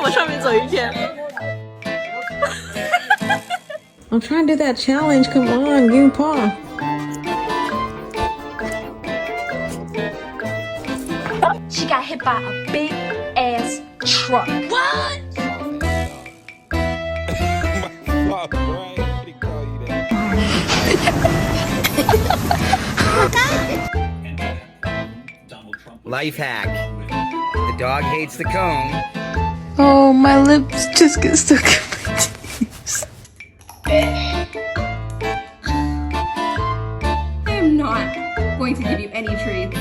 往上面走一片。I'm trying to do that challenge. Come on, give me paw. She got hit by a big ass truck. What? Fuck, right? What did he call you that? Life hack. The dog hates the cone. Oh, my lips just get stuck in my teeth. I am not going to give you any treats.